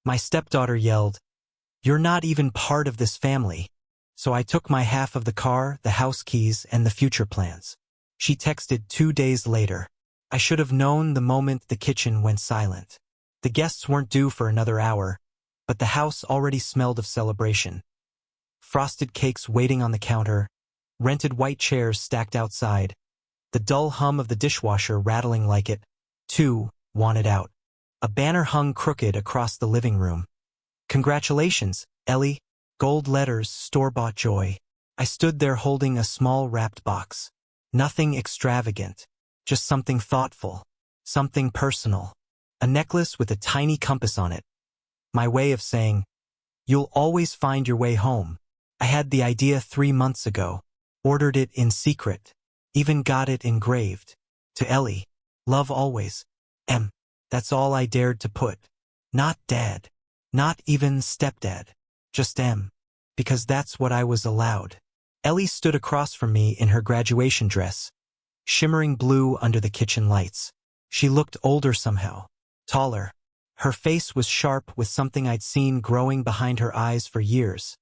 My stepdaughter yelled, "You're not even part of this family." So I took my half of the car, the house keys, and the future plans. She texted 2 days later. I should have known the moment the kitchen went silent. The guests weren't due for another hour, but the house already smelled of celebration. Frosted cakes waiting on the counter, rented white chairs stacked outside, the dull hum of the dishwasher rattling like it, too, wanted out. A banner hung crooked across the living room. "Congratulations, Ellie," gold letters, store-bought joy. I stood there holding a small wrapped box. Nothing extravagant, just something thoughtful, something personal. A necklace with a tiny compass on it. My way of saying, "You'll always find your way home." I had the idea 3 months ago, ordered it in secret, even got it engraved. To Ellie, love always. M. That's all I dared to put. Not Dad. Not even stepdad. Just M. Because that's what I was allowed. Ellie stood across from me in her graduation dress, shimmering blue under the kitchen lights. She looked older somehow, taller. Her face was sharp with something I'd seen growing behind her eyes for years.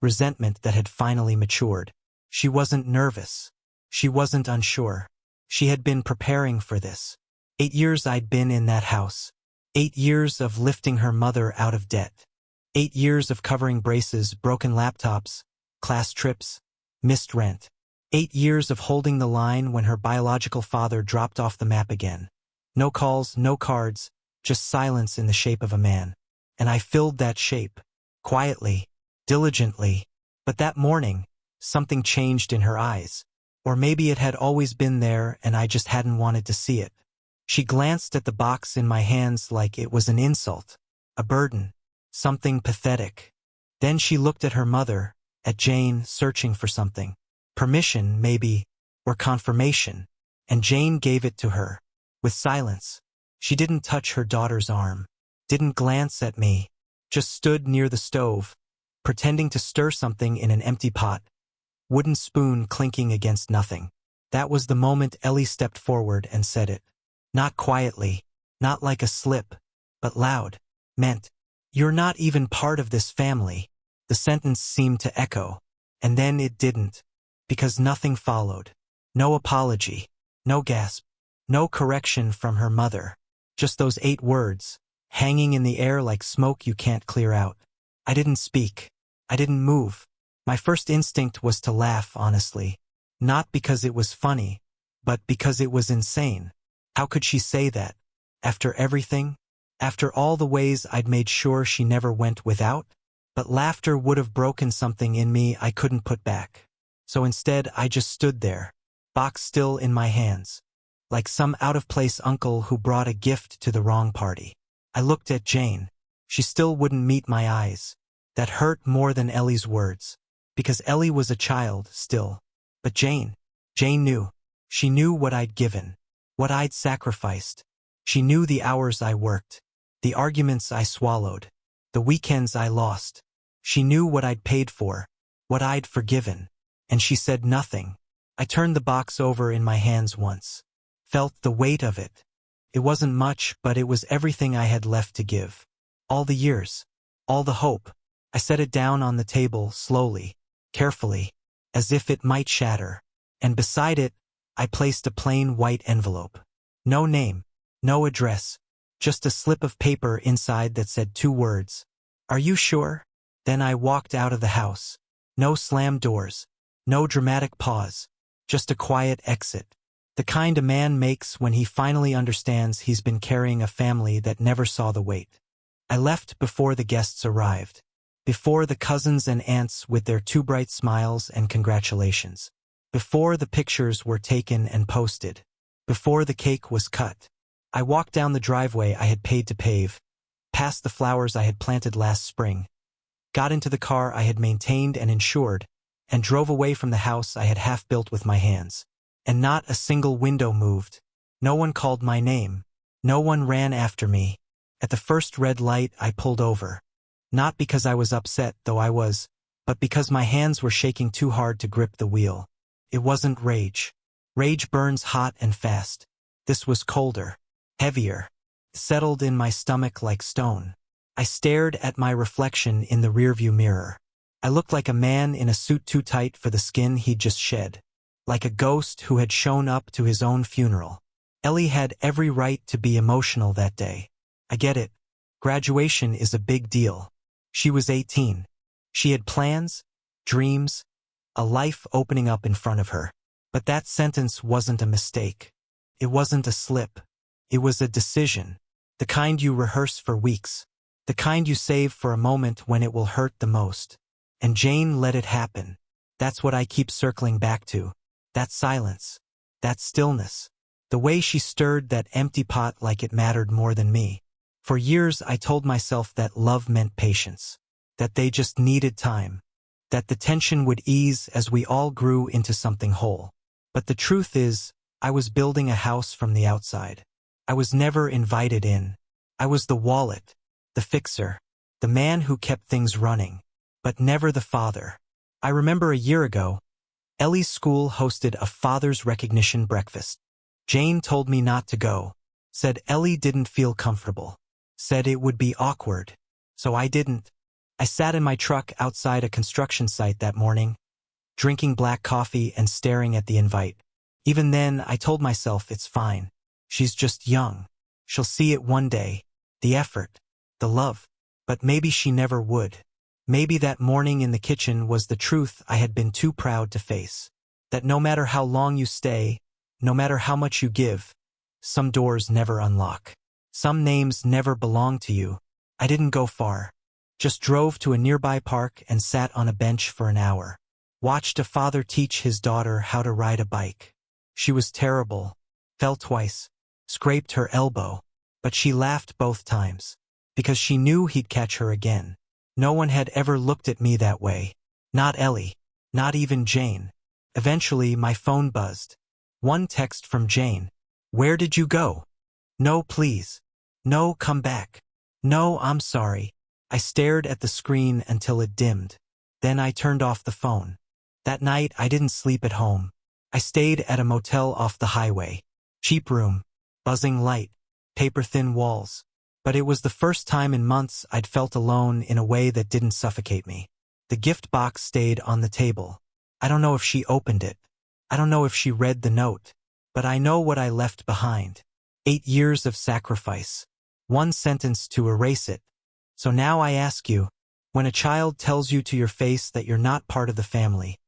Resentment that had finally matured. She wasn't nervous. She wasn't unsure. She had been preparing for this. 8 years I'd been in that house. 8 years of lifting her mother out of debt. 8 years of covering braces, broken laptops, class trips, missed rent. 8 years of holding the line when her biological father dropped off the map again. No calls, no cards, just silence in the shape of a man. And I filled that shape. Quietly, diligently. But that morning, something changed in her eyes. Or maybe it had always been there and I just hadn't wanted to see it. She glanced at the box in my hands like it was an insult, a burden, something pathetic. Then she looked at her mother, at Jane, searching for something. Permission, maybe, or confirmation. And Jane gave it to her, with silence. She didn't touch her daughter's arm, didn't glance at me, just stood near the stove, pretending to stir something in an empty pot, wooden spoon clinking against nothing. That was the moment Ellie stepped forward and said it. Not quietly, not like a slip, but loud, meant, "You're not even part of this family." The sentence seemed to echo, and then it didn't, because nothing followed. No apology, no gasp, no correction from her mother. Just those 8 words, hanging in the air like smoke you can't clear out. I didn't speak. I didn't move. My first instinct was to laugh, honestly. Not because it was funny, but because it was insane. How could she say that? After everything? After all the ways I'd made sure she never went without? But laughter would have broken something in me I couldn't put back. So instead I just stood there, box still in my hands, like some out-of-place uncle who brought a gift to the wrong party. I looked at Jane. She still wouldn't meet my eyes. That hurt more than Ellie's words. Because Ellie was a child, still. But Jane knew. She knew what I'd given, what I'd sacrificed. She knew the hours I worked, the arguments I swallowed, the weekends I lost. She knew what I'd paid for, what I'd forgiven. And she said nothing. I turned the box over in my hands once. Felt the weight of it. It wasn't much, but it was everything I had left to give. All the years. All the hope. I set it down on the table, slowly, carefully, as if it might shatter. And beside it, I placed a plain white envelope. No name, no address, just a slip of paper inside that said 2 words. "Are you sure?" Then I walked out of the house. No slammed doors, no dramatic pause, just a quiet exit. The kind a man makes when he finally understands he's been carrying a family that never saw the weight. I left before the guests arrived. Before the cousins and aunts with their 2 bright smiles and congratulations. Before the pictures were taken and posted. Before the cake was cut. I walked down the driveway I had paid to pave, past the flowers I had planted last spring, got into the car I had maintained and insured, and drove away from the house I had half built with my hands. And not a single window moved. No one called my name. No one ran after me. At the first red light I pulled over. Not because I was upset, though I was, but because my hands were shaking too hard to grip the wheel. It wasn't rage. Rage burns hot and fast. This was colder, heavier, settled in my stomach like stone. I stared at my reflection in the rearview mirror. I looked like a man in a suit too tight for the skin he'd just shed. Like a ghost who had shown up to his own funeral. Ellie had every right to be emotional that day. I get it. Graduation is a big deal. She was 18. She had plans, dreams, a life opening up in front of her. But that sentence wasn't a mistake. It wasn't a slip. It was a decision. The kind you rehearse for weeks. The kind you save for a moment when it will hurt the most. And Jane let it happen. That's what I keep circling back to. That silence. That stillness. The way she stirred that empty pot like it mattered more than me. For years I told myself that love meant patience. That they just needed time. That the tension would ease as we all grew into something whole. But the truth is, I was building a house from the outside. I was never invited in. I was the wallet, the fixer, the man who kept things running, but never the father. I remember a year ago, Ellie's school hosted a father's recognition breakfast. Jane told me not to go, said Ellie didn't feel comfortable, said it would be awkward. So I didn't. I sat in my truck outside a construction site that morning, drinking black coffee and staring at the invite. Even then, I told myself it's fine. She's just young. She'll see it one day. The effort, the love. But maybe she never would. Maybe that morning in the kitchen was the truth I had been too proud to face. That no matter how long you stay, no matter how much you give, some doors never unlock. Some names never belong to you. I didn't go far. Just drove to a nearby park and sat on a bench for an hour. Watched a father teach his daughter how to ride a bike. She was terrible. Fell twice. Scraped her elbow. But she laughed both times. Because she knew he'd catch her again. No one had ever looked at me that way. Not Ellie. Not even Jane. Eventually, my phone buzzed. One text from Jane. "Where did you go?" "No, please. No, come back." "No, I'm sorry." I stared at the screen until it dimmed. Then I turned off the phone. That night, I didn't sleep at home. I stayed at a motel off the highway. Cheap room. Buzzing light. Paper-thin walls. But it was the first time in months I'd felt alone in a way that didn't suffocate me. The gift box stayed on the table. I don't know if she opened it. I don't know if she read the note. But I know what I left behind. 8 years of sacrifice. One sentence to erase it. So now I ask you, when a child tells you to your face that you're not part of the family,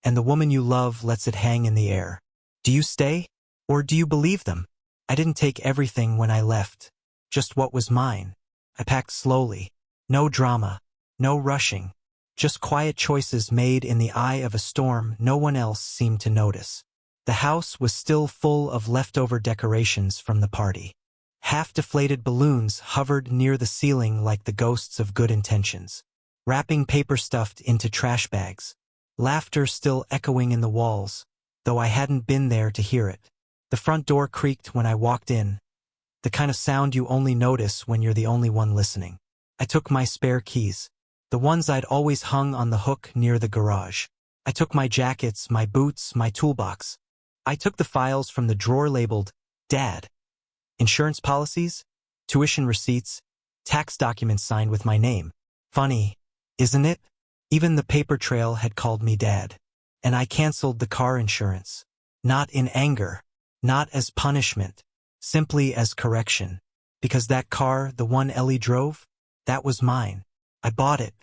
and the woman you love lets it hang in the air, do you stay? Or do you believe them? I didn't take everything when I left. Just what was mine. I packed slowly. No drama. No rushing. Just quiet choices made in the eye of a storm no one else seemed to notice. The house was still full of leftover decorations from the party. Half-deflated balloons hovered near the ceiling like the ghosts of good intentions. Wrapping paper stuffed into trash bags. Laughter still echoing in the walls, though I hadn't been there to hear it. The front door creaked when I walked in. The kind of sound you only notice when you're the only one listening. I took my spare keys. The ones I'd always hung on the hook near the garage. I took my jackets, my boots, my toolbox. I took the files from the drawer labeled Dad. Insurance policies, tuition receipts, tax documents signed with my name. Funny, isn't it? Even the paper trail had called me Dad. And I canceled the car insurance. Not in anger. Not as punishment. Simply as correction. Because that car, the one Ellie drove, that was mine. I bought it.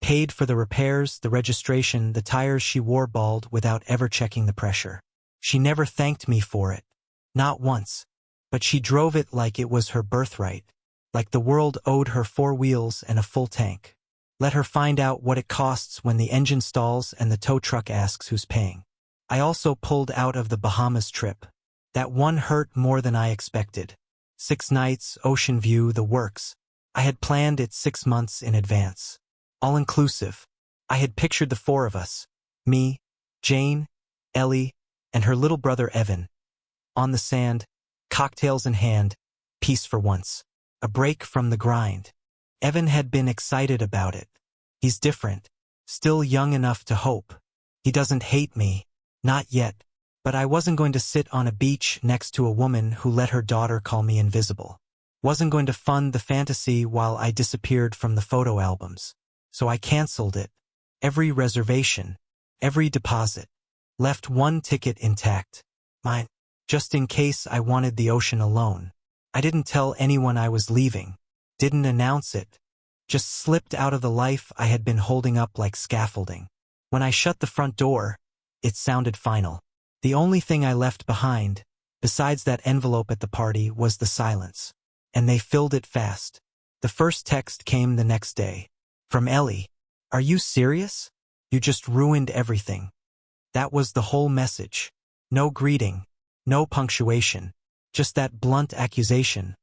Paid for the repairs, the registration, the tires she wore bald without ever checking the pressure. She never thanked me for it. Not once. But she drove it like it was her birthright. Like the world owed her 4 wheels and a full tank. Let her find out what it costs when the engine stalls and the tow truck asks who's paying. I also pulled out of the Bahamas trip. That one hurt more than I expected. 6 nights, ocean view, the works. I had planned it 6 months in advance. All-inclusive. I had pictured the 4 of us. Me, Jane, Ellie, and her little brother Evan. On the sand, cocktails in hand, peace for once. A break from the grind. Evan had been excited about it. He's different. Still young enough to hope. He doesn't hate me. Not yet. But I wasn't going to sit on a beach next to a woman who let her daughter call me invisible. Wasn't going to fund the fantasy while I disappeared from the photo albums. So I canceled it. Every reservation, every deposit. Left one ticket intact. Mine. Just in case I wanted the ocean alone. I didn't tell anyone I was leaving. Didn't announce it. Just slipped out of the life I had been holding up like scaffolding. When I shut the front door, it sounded final. The only thing I left behind, besides that envelope at the party, was the silence. And they filled it fast. The first text came the next day. From Ellie. Are you serious? You just ruined everything. That was the whole message. No greeting. No punctuation. Just that blunt accusation.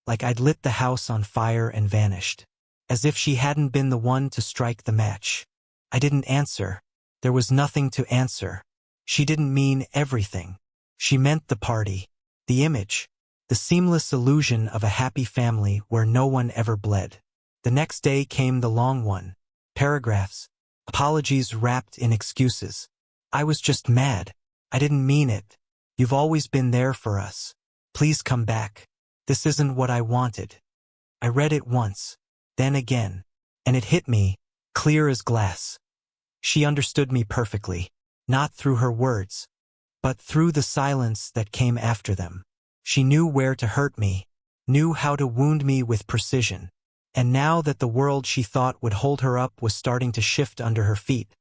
Like I'd lit the house on fire and vanished. As if she hadn't been the one to strike the match. I didn't answer. There was nothing to answer. She didn't mean everything. She meant the party. The image. The seamless illusion of a happy family where no one ever bled. The next day came the long one. Paragraphs. Apologies wrapped in excuses. I was just mad. I didn't mean it. You've always been there for us. Please come back. This isn't what I wanted. I read it once, then again, and it hit me, clear as glass. She understood me perfectly, not through her words, but through the silence that came after them. She knew where to hurt me, knew how to wound me with precision. And now that the world she thought would hold her up was starting to shift under her feet,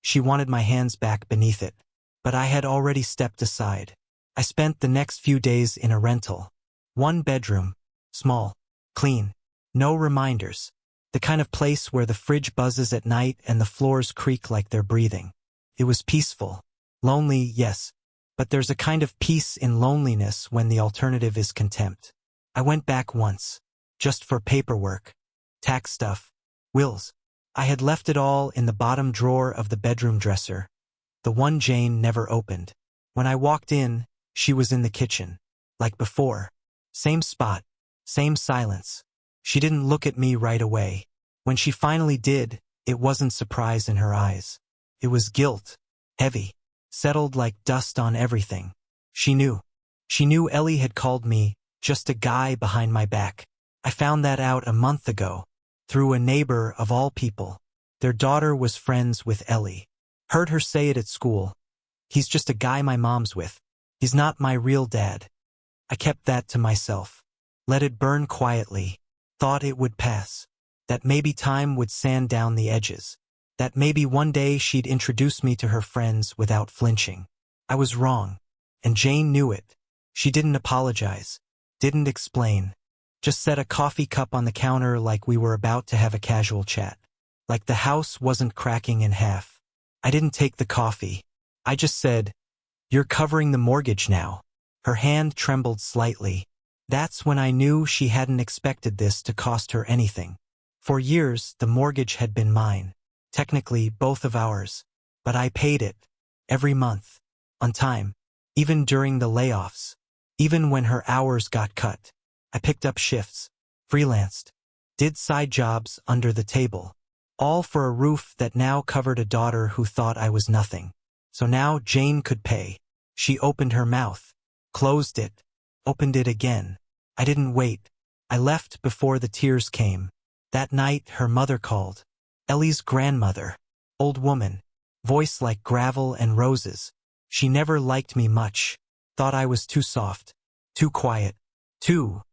she wanted my hands back beneath it. But I had already stepped aside. I spent the next few days in a rental. 1 bedroom. Small. Clean. No reminders. The kind of place where the fridge buzzes at night and the floors creak like they're breathing. It was peaceful. Lonely, yes. But there's a kind of peace in loneliness when the alternative is contempt. I went back once. Just for paperwork. Tax stuff. Wills. I had left it all in the bottom drawer of the bedroom dresser. The one Jane never opened. When I walked in, she was in the kitchen. Like before. Same spot. Same silence. She didn't look at me right away. When she finally did, it wasn't surprise in her eyes. It was guilt. Heavy. Settled like dust on everything. She knew. She knew Ellie had called me just a guy behind my back. I found that out a month ago. Through a neighbor of all people. Their daughter was friends with Ellie. Heard her say it at school. He's just a guy my mom's with. He's not my real dad. I kept that to myself. Let it burn quietly. Thought it would pass. That maybe time would sand down the edges. That maybe one day she'd introduce me to her friends without flinching. I was wrong. And Jane knew it. She didn't apologize. Didn't explain. Just set a coffee cup on the counter like we were about to have a casual chat. Like the house wasn't cracking in half. I didn't take the coffee. I just said, "You're covering the mortgage now." Her hand trembled slightly. That's when I knew she hadn't expected this to cost her anything. For years, the mortgage had been mine. Technically, both of ours. But I paid it. Every month. On time. Even during the layoffs. Even when her hours got cut. I picked up shifts. Freelanced. Did side jobs under the table. All for a roof that now covered a daughter who thought I was nothing. So now Jane could pay. She opened her mouth. Closed it. Opened it again. I didn't wait. I left before the tears came. That night her mother called. Ellie's grandmother. Old woman. Voice like gravel and roses. She never liked me much. Thought I was too soft. Too quiet. Too.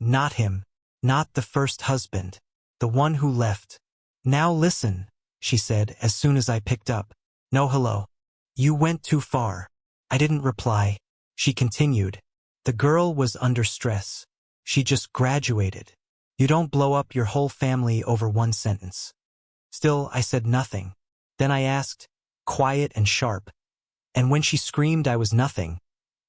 Not him. Not the first husband. The one who left. "Now listen," she said as soon as I picked up. "No hello. You went too far." I didn't reply. She continued. The girl was under stress. She just graduated. You don't blow up your whole family over one sentence. Still, I said nothing. Then I asked, quiet and sharp. And when she screamed I was nothing,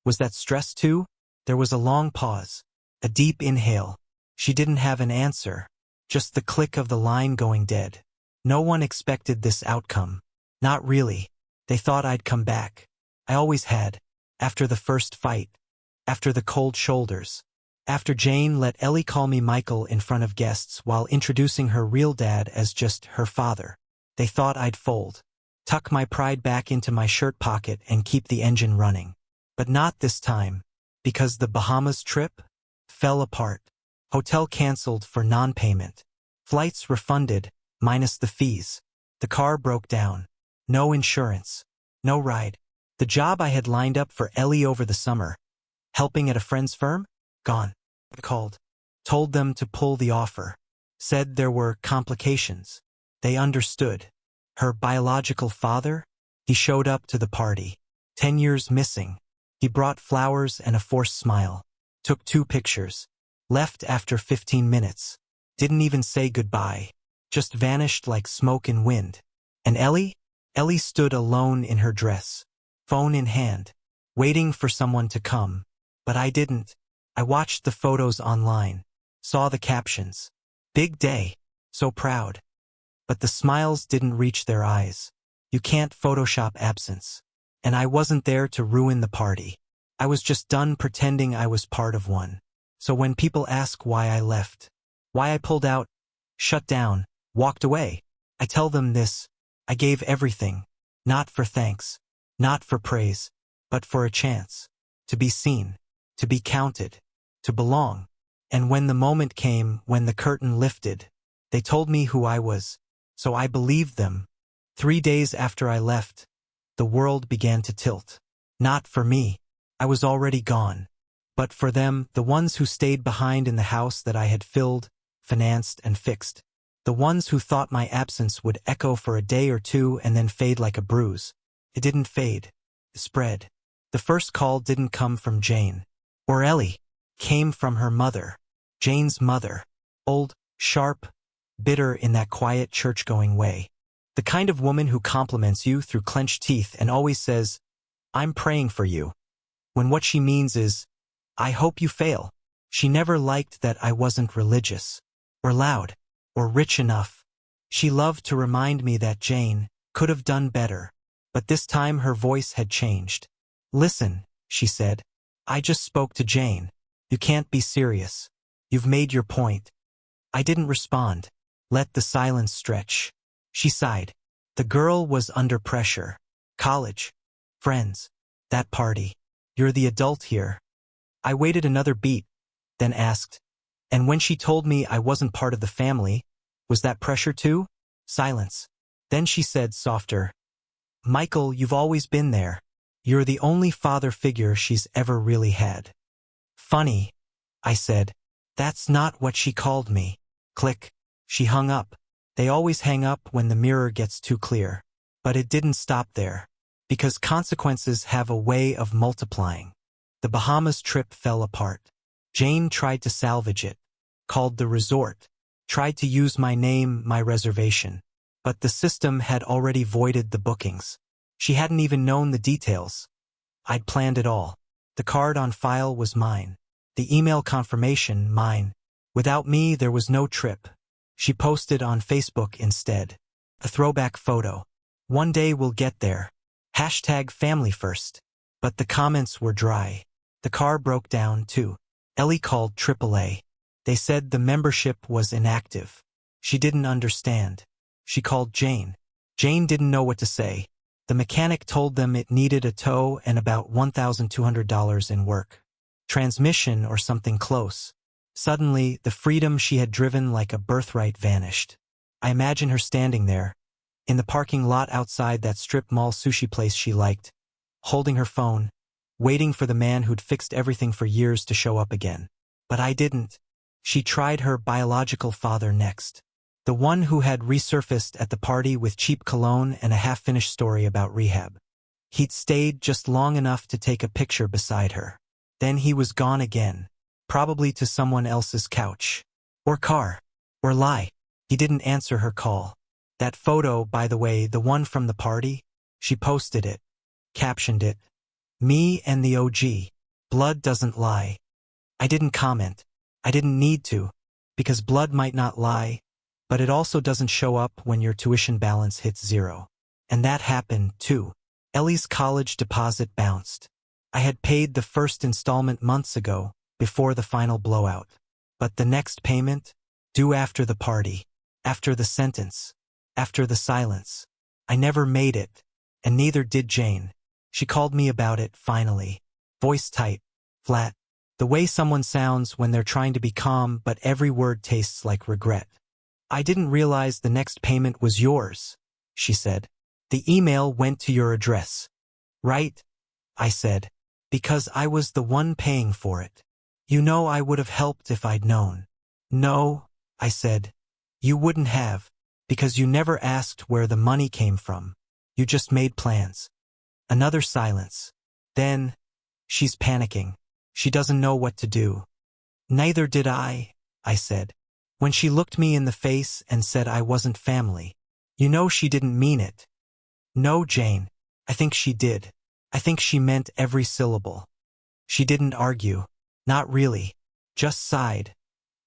was that stress too? There was a long pause. A deep inhale. She didn't have an answer. Just the click of the line going dead. No one expected this outcome. Not really. They thought I'd come back. I always had. After the first fight. After the cold shoulders. After Jane let Ellie call me Michael in front of guests while introducing her real dad as just her father. They thought I'd fold. Tuck my pride back into my shirt pocket and keep the engine running. But not this time. Because the Bahamas trip fell apart. Hotel canceled for non-payment. Flights refunded, minus the fees. The car broke down. No insurance. No ride. The job I had lined up for Ellie over the summer, helping at a friend's firm, gone. I called. Told them to pull the offer. Said there were complications. They understood. Her biological father? He showed up to the party. 10 years missing. He brought flowers and a forced smile. Took 2 pictures. Left after 15 minutes. Didn't even say goodbye. Just vanished like smoke in wind. And Ellie? Ellie stood alone in her dress, phone in hand, waiting for someone to come. But I didn't. I watched the photos online. Saw the captions. Big day. So proud. But the smiles didn't reach their eyes. You can't Photoshop absence. And I wasn't there to ruin the party. I was just done pretending I was part of one. So when people ask why I left, why I pulled out, shut down, walked away, I tell them this: I gave everything, not for thanks, not for praise, but for a chance. To be seen, to be counted, to belong. And when the moment came, when the curtain lifted, they told me who I was, so I believed them. 3 days after I left, the world began to tilt. Not for me. I was already gone. But for them, the ones who stayed behind in the house that I had filled, financed, and fixed. The ones who thought my absence would echo for a day or two and then fade like a bruise. It didn't fade. It spread. The first call didn't come from Jane or Ellie. Came from her mother. Jane's mother. Old, sharp, bitter in that quiet church-going way. The kind of woman who compliments you through clenched teeth and always says, "I'm praying for you," when what she means is, "I hope you fail." She never liked that I wasn't religious, or loud, or rich enough. She loved to remind me that Jane could have done better. But this time her voice had changed. "Listen," she said. "I just spoke to Jane. You can't be serious. You've made your point." I didn't respond. Let the silence stretch. She sighed. The girl was under pressure. College. Friends. That party. You're the adult here. I waited another beat, then asked, "And when she told me I wasn't part of the family, was that pressure too?" Silence. Then she said softer, "Michael, you've always been there. You're the only father figure she's ever really had." "Funny," I said. "That's not what she called me." Click. She hung up. They always hang up when the mirror gets too clear. But it didn't stop there. Because consequences have a way of multiplying. The Bahamas trip fell apart. Jane tried to salvage it. Called the resort. Tried to use my name, my reservation. But the system had already voided the bookings. She hadn't even known the details. I'd planned it all. The card on file was mine. The email confirmation, mine. Without me, there was no trip. She posted on Facebook instead. A throwback photo. "One day we'll get there. Hashtag family first." But the comments were dry. The car broke down too. Ellie called AAA. They said the membership was inactive. She didn't understand. She called Jane. Jane didn't know what to say. The mechanic told them it needed a tow and about $1,200 in work. Transmission or something close. Suddenly, the freedom she had driven like a birthright vanished. I imagine her standing there, in the parking lot outside that strip mall sushi place she liked, holding her phone, waiting for the man who'd fixed everything for years to show up again. But I didn't. She tried her biological father next. The one who had resurfaced at the party with cheap cologne and a half-finished story about rehab. He'd stayed just long enough to take a picture beside her. Then he was gone again. Probably to someone else's couch. Or car. Or lie. He didn't answer her call. That photo, by the way, the one from the party, she posted it. Captioned it. "Me and the OG. Blood doesn't lie." I didn't comment. I didn't need to. Because blood might not lie, but it also doesn't show up when your tuition balance hits 0. And that happened, too. Ellie's college deposit bounced. I had paid the first installment months ago, before the final blowout. But the next payment? Due after the party. After the sentence. After the silence. I never made it. And neither did Jane. She called me about it, finally. Voice tight. Flat. The way someone sounds when they're trying to be calm but every word tastes like regret. I didn't realize the next payment was yours, she said. The email went to your address. Right? I said. Because I was the one paying for it. You know I would have helped if I'd known. No, I said. You wouldn't have, because you never asked where the money came from. You just made plans. Another silence. Then, she's panicking. She doesn't know what to do. Neither did I said. When she looked me in the face and said I wasn't family. You know she didn't mean it. No, Jane. I think she did. I think she meant every syllable. She didn't argue. Not really. Just sighed.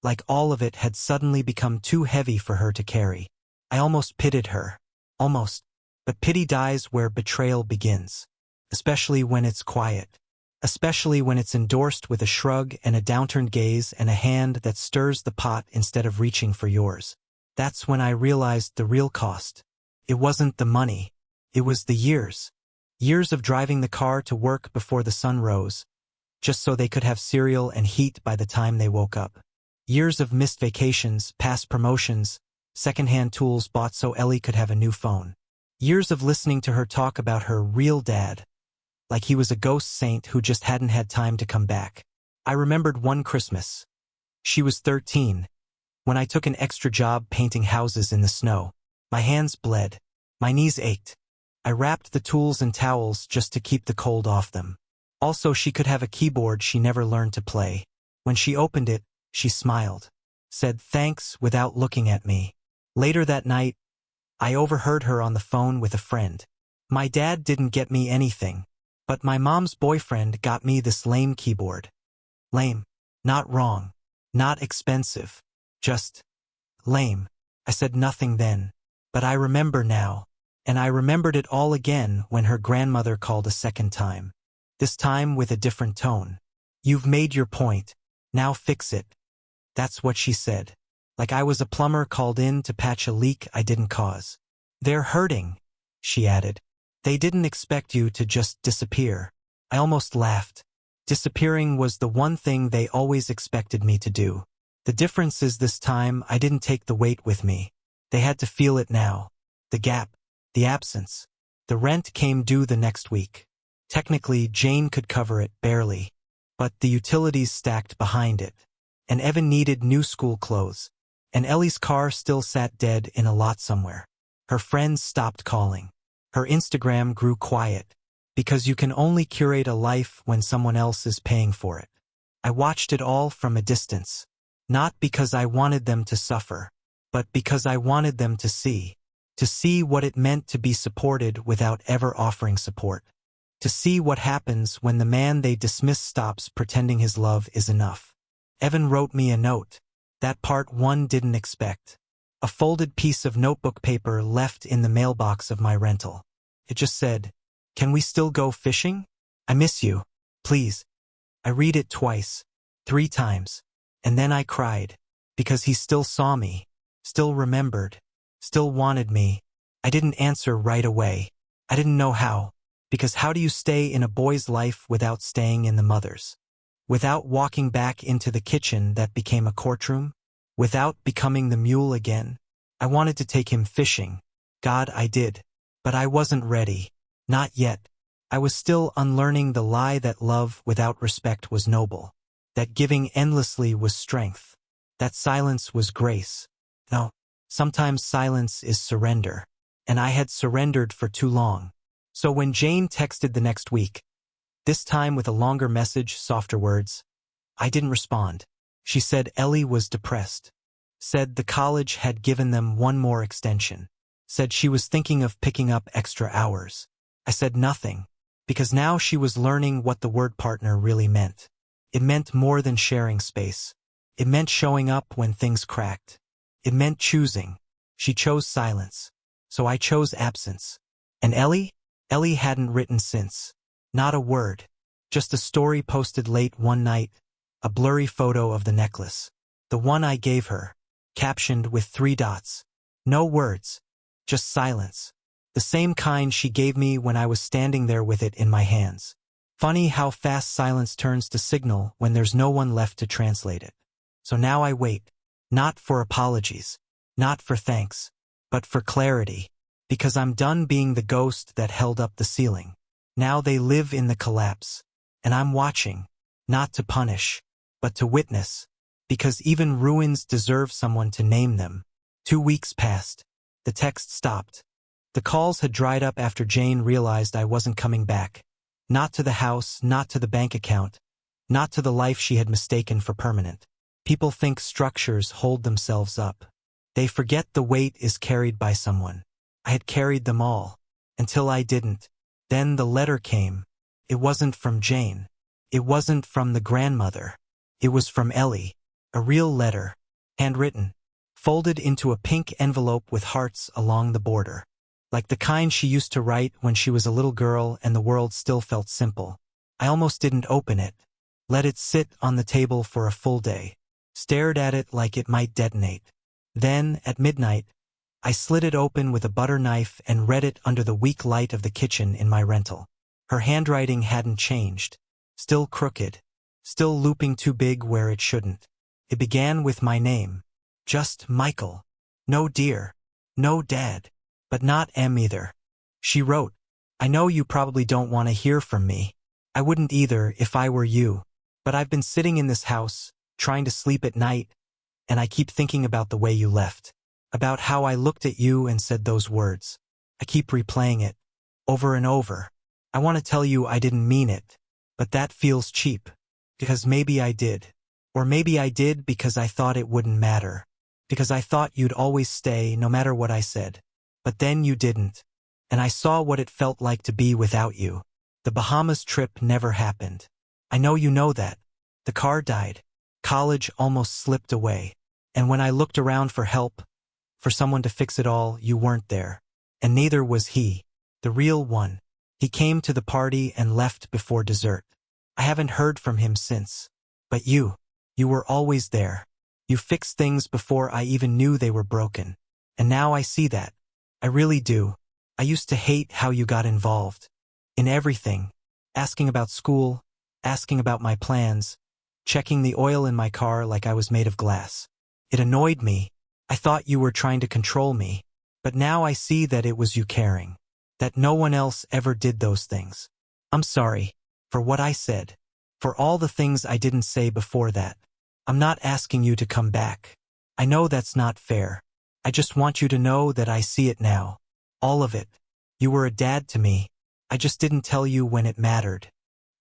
Like all of it had suddenly become too heavy for her to carry. I almost pitied her. Almost. But pity dies where betrayal begins. Especially when it's quiet. Especially when it's endorsed with a shrug and a downturned gaze and a hand that stirs the pot instead of reaching for yours. That's when I realized the real cost. It wasn't the money. It was the years. Years of driving the car to work before the sun rose, just so they could have cereal and heat by the time they woke up. Years of missed vacations, past promotions, secondhand tools bought so Ellie could have a new phone. Years of listening to her talk about her real dad, like he was a ghost saint who just hadn't had time to come back. I remembered one Christmas. She was 13. When I took an extra job painting houses in the snow. My hands bled. My knees ached. I wrapped the tools in towels just to keep the cold off them. Also, she could have a keyboard she never learned to play. When she opened it, she smiled. Said thanks without looking at me. Later that night, I overheard her on the phone with a friend. My dad didn't get me anything. But my mom's boyfriend got me this lame keyboard. Lame. Not wrong. Not expensive. Just lame. I said nothing then. But I remember now. And I remembered it all again when her grandmother called a second time. This time with a different tone. You've made your point. Now fix it. That's what she said. Like I was a plumber called in to patch a leak I didn't cause. They're hurting, she added. They didn't expect you to just disappear. I almost laughed. Disappearing was the one thing they always expected me to do. The difference is this time I didn't take the weight with me. They had to feel it now. The gap. The absence. The rent came due the next week. Technically, Jane could cover it, barely. But the utilities stacked behind it. And Evan needed new school clothes. And Ellie's car still sat dead in a lot somewhere. Her friends stopped calling. Her Instagram grew quiet. Because you can only curate a life when someone else is paying for it. I watched it all from a distance. Not because I wanted them to suffer. But because I wanted them to see. To see what it meant to be supported without ever offering support. To see what happens when the man they dismiss stops pretending his love is enough. Evan wrote me a note. That part one didn't expect. A folded piece of notebook paper left in the mailbox of my rental. It just said, "Can we still go fishing? I miss you. Please." I read it twice. 3 times. And then I cried. Because he still saw me. Still remembered. Still wanted me. I didn't answer right away. I didn't know how. Because how do you stay in a boy's life without staying in the mother's? Without walking back into the kitchen that became a courtroom? Without becoming the mule again? I wanted to take him fishing. God, I did. But I wasn't ready. Not yet. I was still unlearning the lie that love without respect was noble. That giving endlessly was strength. That silence was grace. No. Sometimes silence is surrender. And I had surrendered for too long. So when Jane texted the next week, this time with a longer message, softer words, I didn't respond. She said Ellie was depressed. Said the college had given them one more extension. Said she was thinking of picking up extra hours. I said nothing, because now she was learning what the word partner really meant. It meant more than sharing space. It meant showing up when things cracked. It meant choosing. She chose silence. So I chose absence. And Ellie? Ellie hadn't written since. Not a word. Just a story posted late one night. A blurry photo of the necklace. The one I gave her. Captioned with 3 dots. No words. Just silence. The same kind she gave me when I was standing there with it in my hands. Funny how fast silence turns to signal when there's no one left to translate it. So now I wait. Not for apologies. Not for thanks. But for clarity. Because I'm done being the ghost that held up the ceiling. Now they live in the collapse. And I'm watching. Not to punish. But to witness. Because even ruins deserve someone to name them. 2 weeks passed. The text stopped. The calls had dried up after Jane realized I wasn't coming back. Not to the house, not to the bank account. Not to the life she had mistaken for permanent. People think structures hold themselves up. They forget the weight is carried by someone. I had carried them all. Until I didn't. Then the letter came. It wasn't from Jane. It wasn't from the grandmother. It was from Ellie. A real letter. Handwritten. Folded into a pink envelope with hearts along the border. Like the kind she used to write when she was a little girl and the world still felt simple. I almost didn't open it. Let it sit on the table for a full day. Stared at it like it might detonate. Then, at midnight, I slid it open with a butter knife and read it under the weak light of the kitchen in my rental. Her handwriting hadn't changed. Still crooked. Still looping too big where it shouldn't. It began with my name. Just Michael. No dear. No dad. But not M either. She wrote, I know you probably don't want to hear from me. I wouldn't either if I were you. But I've been sitting in this house, trying to sleep at night, and I keep thinking about the way you left. About how I looked at you and said those words. I keep replaying it. Over and over. I want to tell you I didn't mean it. But that feels cheap. Because maybe I did. Or maybe I did because I thought it wouldn't matter. Because I thought you'd always stay no matter what I said. But then you didn't. And I saw what it felt like to be without you. The Bahamas trip never happened. I know you know that. The car died. College almost slipped away. And when I looked around for help, for someone to fix it all, you weren't there. And neither was he. The real one. He came to the party and left before dessert. I haven't heard from him since. But you were always there. You fixed things before I even knew they were broken. And now I see that. I really do. I used to hate how you got involved. In everything. Asking about school, asking about my plans, checking the oil in my car like I was made of glass. It annoyed me. I thought you were trying to control me. But now I see that it was you caring. That no one else ever did those things. I'm sorry. For what I said. For all the things I didn't say before that. I'm not asking you to come back. I know that's not fair. I just want you to know that I see it now. All of it. You were a dad to me. I just didn't tell you when it mattered.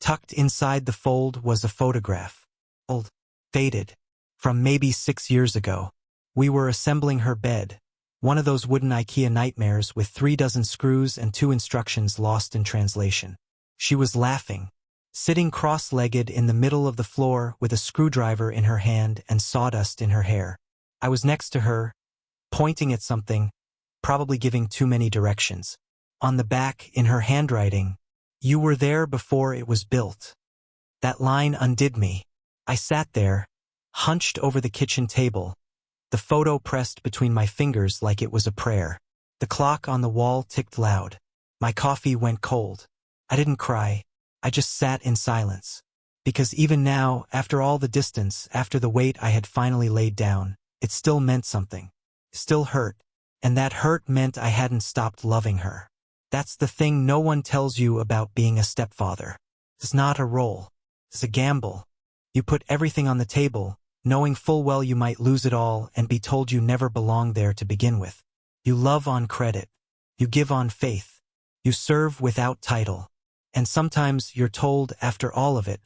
Tucked inside the fold was a photograph. Old. Faded. From maybe 6 years ago. We were assembling her bed. One of those wooden IKEA nightmares with 3 dozen screws and 2 instructions lost in translation. She was laughing. Sitting cross-legged in the middle of the floor with a screwdriver in her hand and sawdust in her hair. I was next to her, pointing at something, probably giving too many directions. On the back, in her handwriting, you were there before it was built. That line undid me. I sat there, hunched over the kitchen table, the photo pressed between my fingers like it was a prayer. The clock on the wall ticked loud. My coffee went cold. I didn't cry. I just sat in silence. Because even now, after all the distance, after the weight I had finally laid down, it still meant something. Still hurt. And that hurt meant I hadn't stopped loving her. That's the thing no one tells you about being a stepfather. It's not a role. It's a gamble. You put everything on the table, knowing full well you might lose it all and be told you never belonged there to begin with. You love on credit. You give on faith. You serve without title. And sometimes you're told after all of it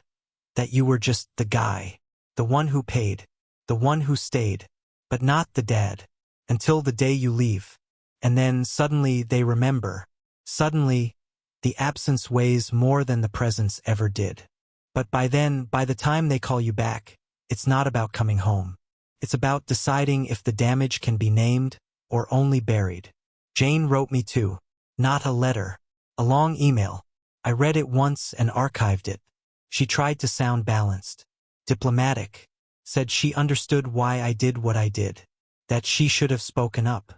that you were just the guy, the one who paid, the one who stayed, but not the dad, until the day you leave. And then suddenly they remember. Suddenly, the absence weighs more than the presence ever did. But by then, by the time they call you back, it's not about coming home. It's about deciding if the damage can be named or only buried. Jane wrote me too. Not a letter. A long email. I read it once and archived it. She tried to sound balanced. Diplomatic. Said she understood why I did what I did. That she should have spoken up.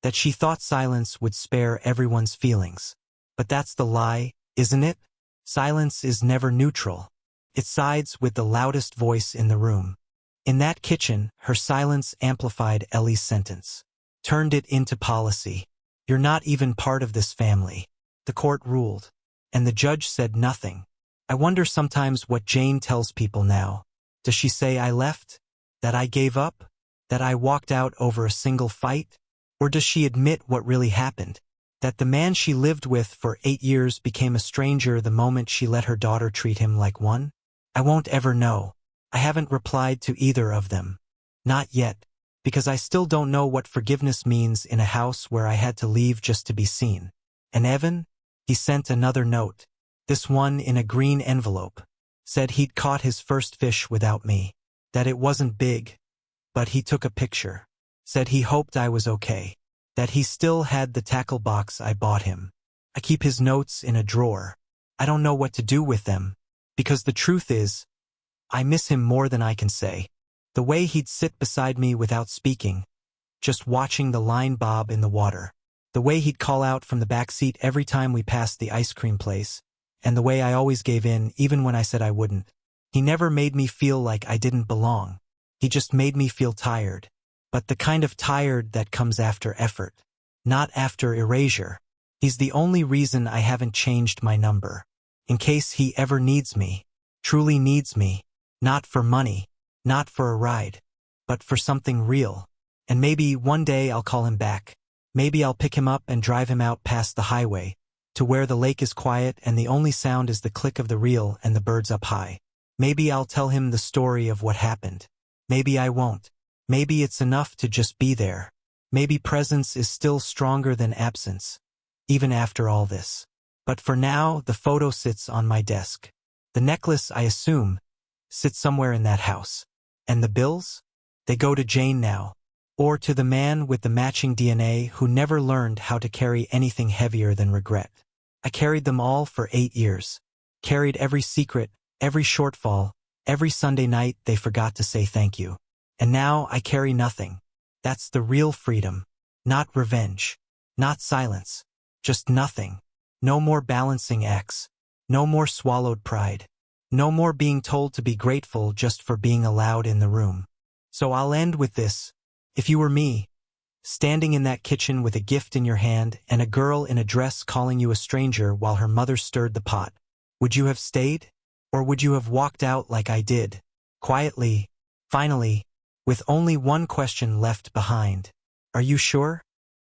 That she thought silence would spare everyone's feelings. But that's the lie, isn't it? Silence is never neutral. It sides with the loudest voice in the room. In that kitchen, her silence amplified Ellie's sentence. Turned it into policy. You're not even part of this family. The court ruled. And the judge said nothing. I wonder sometimes what Jane tells people now. Does she say I left? That I gave up? That I walked out over a single fight? Or does she admit what really happened? That the man she lived with for 8 years became a stranger the moment she let her daughter treat him like one? I won't ever know. I haven't replied to either of them. Not yet, because I still don't know what forgiveness means in a house where I had to leave just to be seen. And Evan? He sent another note. This one in a green envelope. Said he'd caught his first fish without me. That it wasn't big, but he took a picture. Said he hoped I was okay. That he still had the tackle box I bought him. I keep his notes in a drawer. I don't know what to do with them, because the truth is, I miss him more than I can say. The way he'd sit beside me without speaking, just watching the line bob in the water. The way he'd call out from the back seat every time we passed the ice cream place, and the way I always gave in even when I said I wouldn't. He never made me feel like I didn't belong. He just made me feel tired. But the kind of tired that comes after effort, not after erasure. He's the only reason I haven't changed my number. In case he ever needs me, truly needs me, not for money, not for a ride, but for something real. And maybe one day I'll call him back. Maybe I'll pick him up and drive him out past the highway, to where the lake is quiet and the only sound is the click of the reel and the birds up high. Maybe I'll tell him the story of what happened. Maybe I won't. Maybe it's enough to just be there. Maybe presence is still stronger than absence, even after all this. But for now, the photo sits on my desk. The necklace, I assume, sits somewhere in that house. And the bills? They go to Jane now. Or to the man with the matching DNA who never learned how to carry anything heavier than regret. I carried them all for 8 years. Carried every secret, every shortfall, every Sunday night they forgot to say thank you. And now I carry nothing. That's the real freedom. Not revenge. Not silence. Just nothing. No more balancing acts. No more swallowed pride. No more being told to be grateful just for being allowed in the room. So I'll end with this. If you were me, standing in that kitchen with a gift in your hand and a girl in a dress calling you a stranger while her mother stirred the pot, would you have stayed? Or would you have walked out like I did? Quietly, finally, with only one question left behind. Are you sure?